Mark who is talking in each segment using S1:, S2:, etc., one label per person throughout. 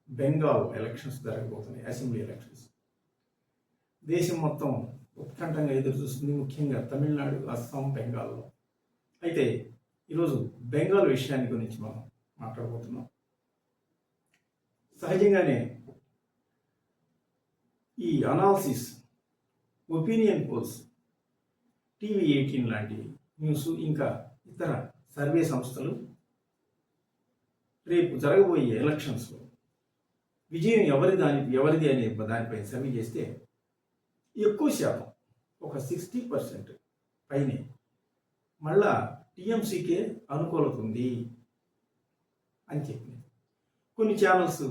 S1: Bengal elections జరగబోతున్నాయి, assembly elections. దేశం మొత్తం ఉత్కంఠంగా ఎదురు చూస్తుంది, ముఖ్యంగా తమిళనాడు, అస్సాం, బెంగాల్లో. అయితే ఈరోజు బెంగాల్ విషయాన్ని గురించి మనం మాట్లాడబోతున్నాం. సహజంగానే ఈ అనాలిసిస్, ఒపీనియన్ పోల్స్, TV18 లాంటి న్యూస్, ఇంకా ఇతర సర్వే సంస్థలు రేపు జరగబోయే ఎలక్షన్స్లో విజయం ఎవరిది అనే దానిపై సర్వే చేస్తే ఎక్కువ శాతం, ఒక 60% పైనే మళ్ళా టీఎంసీకే అనుకూలత ఉంది అని చెప్పింది. కొన్ని ఛానల్స్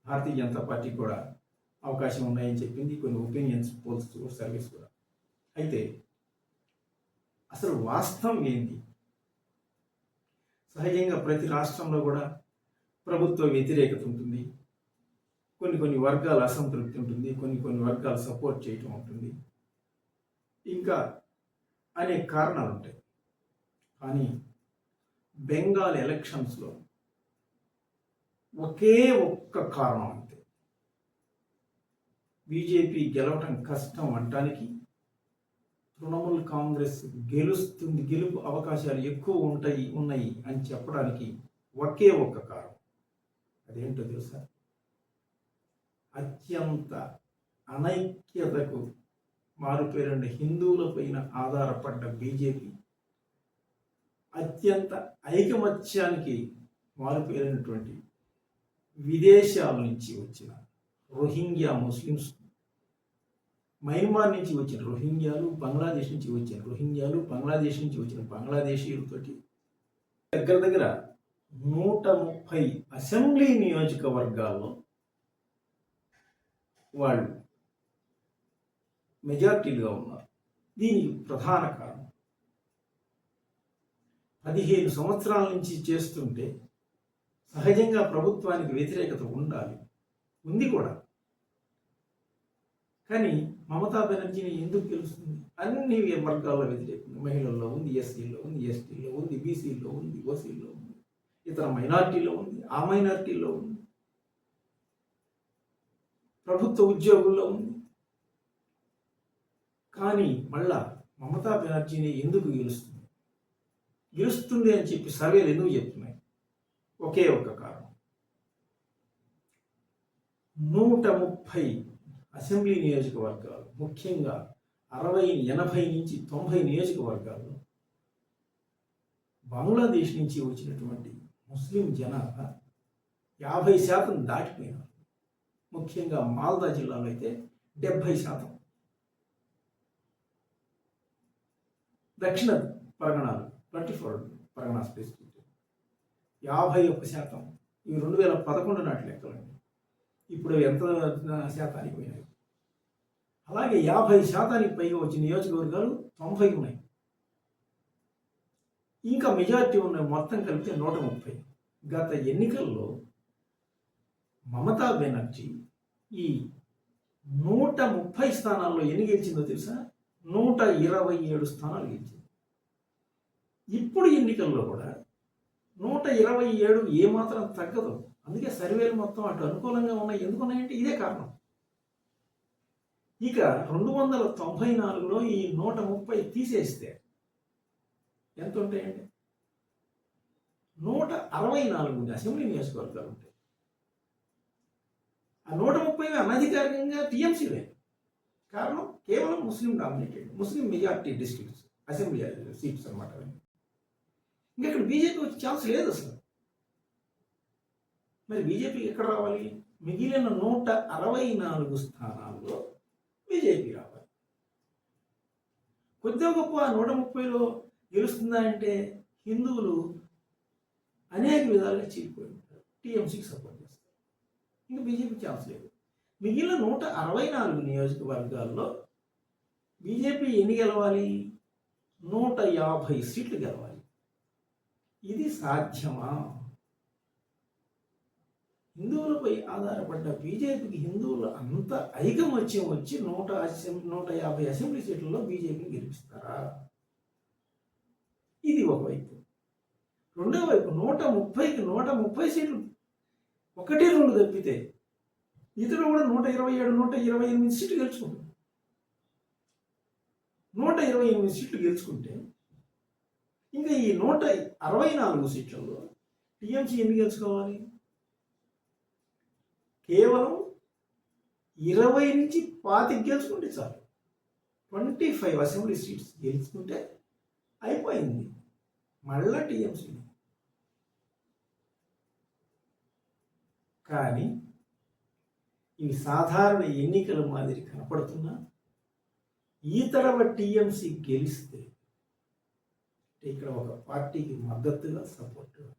S1: భారతీయ జనతా పార్టీ కూడా అవకాశం ఉన్నాయని చెప్పింది, కొన్ని ఒపీనియన్స్ పోల్స్ సర్వీస్ కూడా. అయితే అసలు వాస్తవం ఏంటి? సహజంగా ప్రతి రాష్ట్రంలో కూడా ప్రభుత్వ వ్యతిరేకత ఉంటుంది, కొన్ని వర్గాల అసంతృప్తి ఉంటుంది, కొన్ని వర్గాలు సపోర్ట్ చేయటం ఉంటుంది, ఇంకా అనేక కారణాలు ఉంటాయి. కానీ బెంగాల్ ఎలక్షన్స్లో ఒకే ఒక్క కారణం అంతే. బీజేపీ గెలవటం కష్టం అనటానికి, తృణమూల్ కాంగ్రెస్ గెలుపు అవకాశాలు ఎక్కువ ఉన్నాయి అని చెప్పడానికి ఒకే ఒక్క కారణం. అదేంటో తెలుసా? అత్యంత అనైక్యతకు మారుపేరిన హిందువులపైన ఆధారపడ్డ బీజేపీ అత్యంత ఐకమత్యానికి మారుపేరినటువంటి విదేశాల నుంచి వచ్చిన రోహింగ్యా ముస్లిమ్స్, మయన్మార్ నుంచి వచ్చిన రోహింగ్యాలు, బంగ్లాదేశ్ నుంచి వచ్చిన రోహింగ్యాలు, బంగ్లాదేశ్ నుంచి వచ్చిన బంగ్లాదేశీయులతోటి దగ్గర 130 అసెంబ్లీ నియోజకవర్గాల్లో వాళ్ళు మెజార్టీలుగా ఉన్నారు. దీనికి ప్రధాన కారణం 15 సంవత్సరాల నుంచి చేస్తుంటే సహజంగా ప్రభుత్వానికి వ్యతిరేకత ఉంది కూడా. కానీ మమతా బెనర్జీని ఎందుకు గెలుస్తుంది? అన్ని వర్గాల్లో వ్యతిరేకం. మహిళల్లో ఉంది, ఎస్సీలో ఉంది, ఎస్టీలో ఉంది, బీసీలో ఉంది, ఓసీలో ఉంది, ఇతర మైనార్టీలో ఉంది, ఆ మైనార్టీలో ఉంది, ప్రభుత్వ ఉద్యోగుల్లో ఉంది. కానీ మళ్ళా మమతా బెనర్జీని ఎందుకు గెలుస్తుంది అని చెప్పి సర్వేలు ఎందుకు చెప్తున్నాయి? ఒకే ఒక్క కారణం. 130 అసెంబ్లీ నియోజకవర్గాలు, ముఖ్యంగా 60, 80 నుంచి 90 నియోజకవర్గాల్లో బంగ్లాదేశ్ నుంచి వచ్చినటువంటి ముస్లిం జనాభా 50% దాటిపోయినారు. ముఖ్యంగా మాల్దా జిల్లాలో అయితే 70%, దక్షిణ పరగణాలు 24 పరగణ స్పెసిఫిక్ 51%. ఇవి 2011 నాటి లెక్కలండి. ఇప్పుడు ఎంత శాతానికి పోయినాయి? అలాగే 50% పైగా వచ్చిన నియోజకవర్గాలు 90 ఉన్నాయి. ఇంకా మెజారిటీ ఉన్నాయి, మొత్తం కలిపితే 130. గత ఎన్నికల్లో మమతా బెనర్జీ ఈ 130 స్థానాల్లో ఎన్ని గెలిచిందో తెలుసా? 127 స్థానాలు గెలిచింది. ఇప్పుడు ఎన్నికల్లో కూడా 127 ఏమాత్రం తగ్గదు. అందుకే సర్వేలు మొత్తం అటు అనుకూలంగా ఉన్నాయి. ఎందుకున్నాయంటే ఇదే కారణం. ఇక 294లో ఈ 130 తీసేస్తే ఎంత ఉంటాయండి? 164 అసెంబ్లీ నియోజకవర్గాలు ఉంటాయి. ఆ 130 అనధికారికంగా టీఎంసీలే. కారణం కేవలం ముస్లిం డామినేటెడ్, ముస్లిం మెజార్టీ డిస్ట్రిక్ట్స్, అసెంబ్లీ సీట్స్ అనమాట. ఇంకా ఇక్కడ బీజేపీ వచ్చే ఛాన్స్ లేదు అసలు. మరి బీజేపీకి ఎక్కడ రావాలి? మిగిలిన 164 స్థానాల్లో బీజేపీ రావాలి. కొద్దిగా గొప్ప 130లో గెలుస్తుందా అంటే హిందువులు అనేక విధాలుగా చీలిపోయి ఉంటారు, టీఎంసీకి సపోర్ట్ చేస్తారు. ఇంకా బీజేపీ ఛాన్స్ లేదు. మిగిలిన 164 నియోజకవర్గాల్లో బీజేపీ ఎన్ని గెలవాలి? 150 సీట్లు గెలవాలి. ఇది సాధ్యమా? హిందువులపై ఆధారపడ్డ బీజేపీకి హిందువులు అంత ఐకమత్యం వచ్చి 150 అసెంబ్లీ సీట్లలో బీజేపీని గెలిపిస్తారా? ఇది ఒకవైపు. రెండో వైపు 130కి 130 సీట్లు 1-2 తప్పితే ఇతడు కూడా 127, 128 సీట్లు గెలుచుకుంటాడు. 128 సీట్లు గెలుచుకుంటే ఇంకా ఈ 164 సీట్లలో టీఎంసీ ఎన్ని గెలుచుకోవాలి? కేవలం 20 నుంచి 25 గెలుచుకుంటే చాలు. 25 అసెంబ్లీ సీట్స్ గెలుచుకుంటే అయిపోయింది. మళ్ళా టీఎంసీ. కానీ ఇవి సాధారణ ఎన్నికల మాదిరి కనపడుతున్నా ఈ తడవ టీఎంసీ గెలిస్తే ఇక్కడ ఒక పార్టీకి మద్దతుగా సపోర్టుగా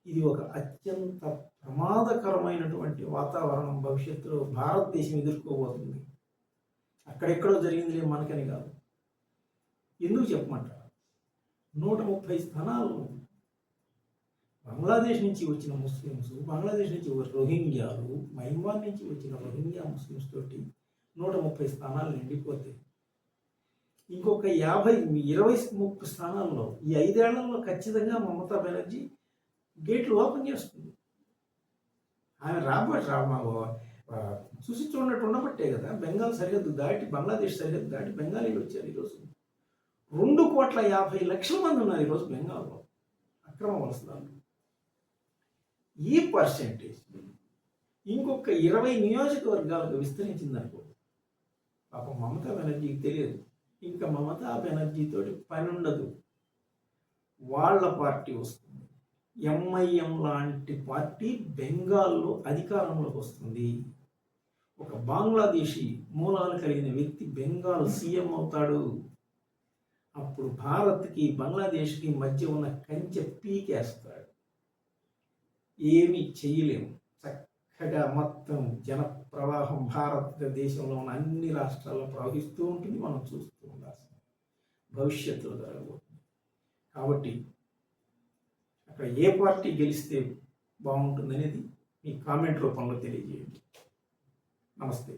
S1: ఇది ఒక అత్యంత ప్రమాదకరమైనటువంటి వాతావరణం భవిష్యత్తులో భారతదేశం ఎదుర్కోబోతుంది. అక్కడెక్కడో జరిగిందిలే మనకని కాదు. ఎందుకు చెప్పమంటారు? 130 స్థానాలు బంగ్లాదేశ్ నుంచి వచ్చిన ముస్లిమ్స్, బంగ్లాదేశ్ నుంచి రోహింగ్యాలు, మయన్మార్ నుంచి వచ్చిన రోహింగ్యా ముస్లిమ్స్ తోటి 130 స్థానాలు నిండిపోతే ఇంకొక 20-30 స్థానాల్లో ఈ 5 ఏళ్లలో ఖచ్చితంగా మమతా బెనర్జీ గేట్లు ఓపెన్ చేస్తుంది. ఆమె చూసి చూడనట్టు ఉండబట్టే కదా బెంగాల్ సరిహద్దు దాటి, బంగ్లాదేశ్ సరిహద్దు దాటి బెంగాలీలు వచ్చారు. ఈరోజు 2,50,00,000 మంది ఉన్నారు ఈరోజు బెంగాల్లో అక్రమ వలసదారులు. ఈ పర్సెంటేజ్ ఇంకొక 20 నియోజకవర్గాలకు విస్తరించిందనుకో, పాపం మమతా బెనర్జీకి తెలియదు. ఇంకా మమతా బెనర్జీతో పని ఉండదు. వాళ్ళ పార్టీ వస్తుంది. ఎంఐఎం లాంటి పార్టీ బెంగాల్లో అధికారంలోకి వస్తుంది. ఒక బంగ్లాదేశీ మూలాలు కలిగిన వ్యక్తి బెంగాల్ సీఎం అవుతాడు. అప్పుడు భారత్కి బంగ్లాదేశ్కి మధ్య ఉన్న కంచె పీకేస్తాడు. ఏమీ చేయలేము. చక్కగా మొత్తం జన ప్రవాహం భారతదేశంలో ఉన్న అన్ని రాష్ట్రాల్లో ప్రవహిస్తూ ఉంటుంది. మనం చూస్తూ ఉండాల్సింది భవిష్యత్తులో జరగబోతుంది. కాబట్టి అక్కడ ఏ పార్టీ గెలిస్తే బాగుంటుంది అనేది మీ కామెంట్ రూపంలో తెలియజేయండి. నమస్తే.